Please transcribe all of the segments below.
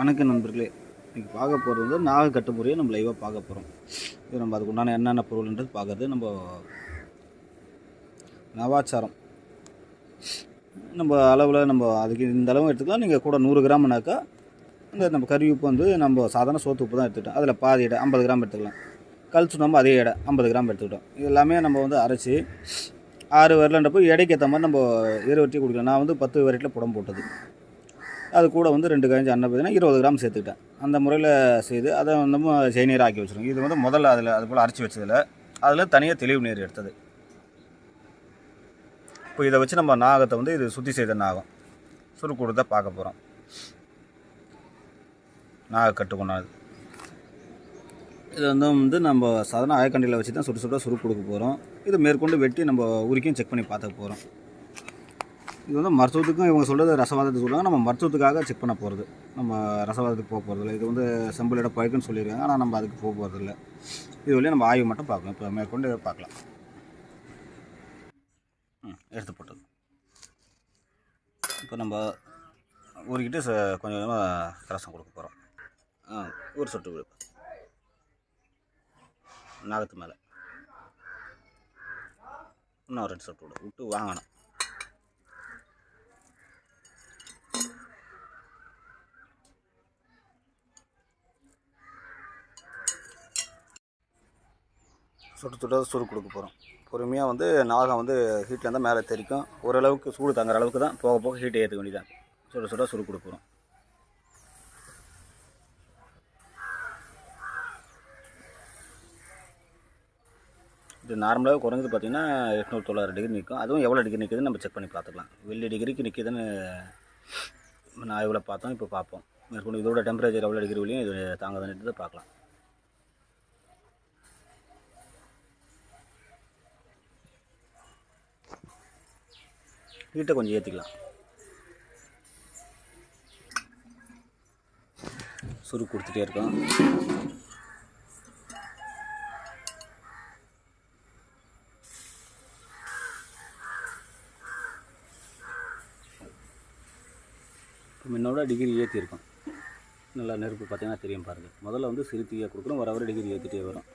வணக்கம் நண்பர்களே. இன்றைக்கி பார்க்க போகிறது வந்து நாக கட்டு முறையை நம்ம லைவாக பார்க்க போகிறோம். இது நம்ம அதுக்கு உண்டான என்னென்ன பொருள்ன்றது பார்க்கறது நம்ம நவாச்சாரம். நம்ம அளவில் நம்ம அதுக்கு இந்த அளவு எடுத்துக்கலாம். நீங்கள் கூட 100 கிராம்னாக்கா இந்த நம்ம கறி உப்பு வந்து நம்ம சாதாரண சோத்து உப்பு தான் எடுத்துக்கிட்டோம். அதில் பாதி எடை 50 கிராம் எடுத்துக்கலாம். கல் சுண்ணாம்பு அதே எடை 50 கிராம் எடுத்துக்கிட்டோம். இது எல்லாமே நம்ம வந்து அரைச்சி 6 வரலன்றப்போ எடைக்கு ஏற்ற மாதிரி நம்ம வெட்டி குடிக்கலாம். நான் வந்து 10 வெரைட்டியில் புடம் போட்டது. அது கூட வந்து 2 கஞ்சி அன்னை பார்த்தீங்கன்னா 20 கிராம் சேர்த்துக்கிட்டேன். அந்த முறையில் செய்து அதை நம்ம செய்நீர் ஆக்கி வச்சுருக்கோம். இது வந்து முதல்ல அதில் அது போல் அரைச்சி வச்சதில் அதில் தனியாக தெளிவு நீர் எடுத்தது. இப்போ இதை வச்சு நம்ம நாகத்தை வந்து இது சுத்தி செய்த நாகம் சுருக்கூடு தான் பார்க்க போகிறோம். நாக கட்டுக்கொண்டாது இது வந்து நம்ம சாதாரண ஆயக்கண்டியில் வச்சு தான் சுட சுருக்கு கொடுக்க போகிறோம். இது மேற்கொண்டு வெட்டி நம்ம உரிக்கையும் செக் பண்ணி பார்த்துக்க போகிறோம். இது வந்து மருத்துவத்துக்கும் இவங்க சொல்கிறது ரசவாதத்துக்கு சொல்லுவாங்க. நம்ம மருத்துவத்துக்காக செக் பண்ண போகிறது. நம்ம ரசவாதத்துக்கு போக போகிறதில்ல. இது வந்து செம்பிளிட பழக்குன்னு சொல்லியிருக்காங்க. ஆனால் நம்ம அதுக்கு போக போகிறதில்ல. இது வழியாக நம்ம ஆய்வு மட்டும் பார்க்கலாம். இப்போ மேற்கொண்டு பார்க்கலாம். எடுத்து போட்டது. இப்போ நம்ம ஊறிக்கிட்டு கொஞ்சம் கொஞ்சமாக ரசம் கொடுக்க போகிறோம். ஒரு சொட்டு விடு நாகத்து மேலே இன்னும் 2 சொட்டு விட்டு வாங்கணும். சுட்டு சுருக்கு கொடுக்க போகிறோம். பொறுமையாக வந்து நாகம் வந்து ஹீட்டில் இருந்தால் மேலே தெரிக்கும். ஓரளவுக்கு சூடு தாங்குற அளவுக்கு தான் போக போக ஹீட்டை ஏற்ற வேண்டியதான். சுருக்கு கொடுக்க போகிறோம். இது நார்மலாக குறைஞ்சது பார்த்திங்கன்னா 800-900 டிகிரி நிற்கும். அதுவும் எவ்வளோ டிகிரி நிற்குதுன்னு நம்ம செக் பண்ணி பார்த்துக்கலாம். வெள்ளி டிகிரிக்கு நிற்கிதுன்னு நான் எவ்வளோ பார்த்தோம். இப்போ பார்ப்போம். மேற்கொண்டு இதோட டெம்பரேச்சர் எவ்வளோ டிகிரி வரையும் இது தாங்குதுன்னு பார்க்கலாம். ஹீட்டை கொஞ்சம் ஏற்றிக்கலாம். சுருக்கு கொடுத்துட்டே இருக்கோம். இப்போ முன்னோட டிகிரி ஏற்றிருக்கோம். நல்லா நெருப்பு பார்த்தீங்கன்னா தெரியும் பாருங்கள். முதல்ல வந்து சிறு தீயாக கொடுக்குறோம். வர டிகிரி ஏற்றிட்டே வரும்.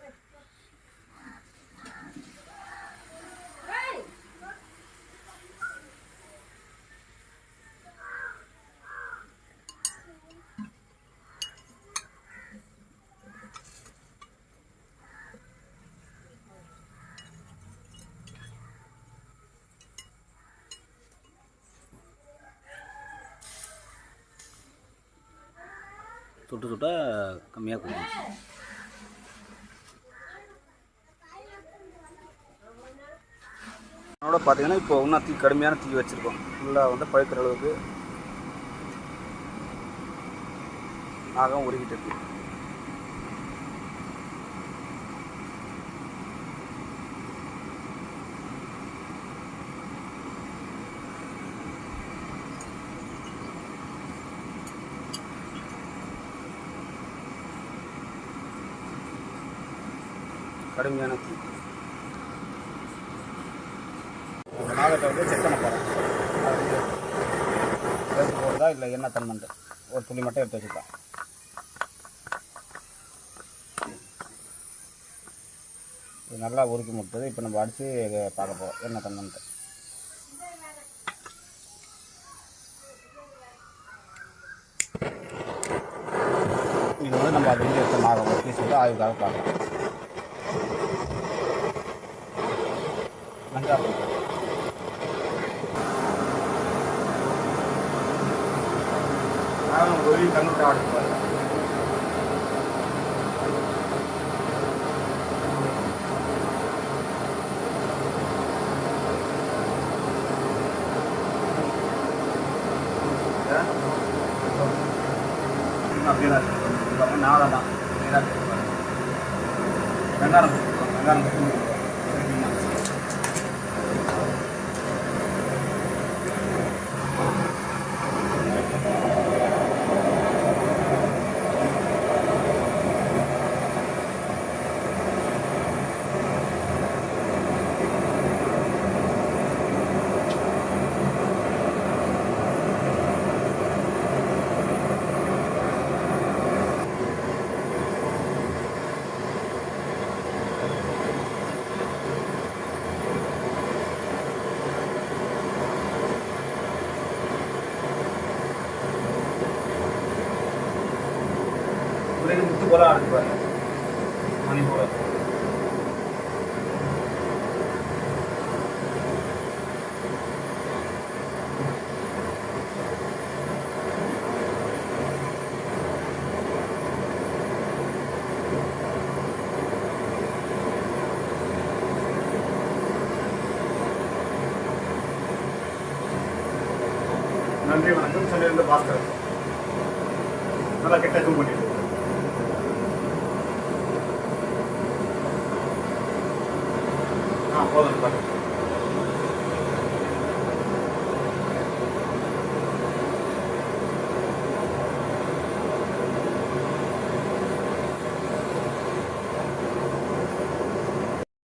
சுட்ட கம்மியாக கொடுக்கணும். அதோட பார்த்தீங்கன்னா இப்போ இன்னும் கடுமையான தீ வச்சுருக்கோம். ஃபுல்லாக வந்து பழுக்கிற அளவுக்கு நாகம் உருகிட்டு இருக்கு. கடுமையான தீ. இந்த நாகத்தை வந்து செக் பண்ண போகிறோம். வேஸ்ட் போடுறதா இல்லை என்ன தன்மண்டு ஒரு துளி மட்டும் எடுத்து வச்சுக்கலாம். இது நல்லா உருக்கி முட்டுது. இப்போ நம்ம அடித்து பார்க்க போகிறோம் என்ன தன்மண்டு. இது வந்து நம்ம அது வந்து எடுத்த நாகம் ஒரு பீஸ் வந்து ஆய்வுக்காக பார்க்கலாம். வெளி கண்ணுட்டு ஆடுப்பாரு. அப்படிதான் நாளை தான் வெங்காயம் ஒரே முத்து போல ஆடுது பாருங்க, மணி போல. நன்றி வணக்கம். சென்னையிலிருந்து பாஸ்கர். நல்லா கெட்ட ஜூம் பண்ணிட்டு போதும் பாருங்க.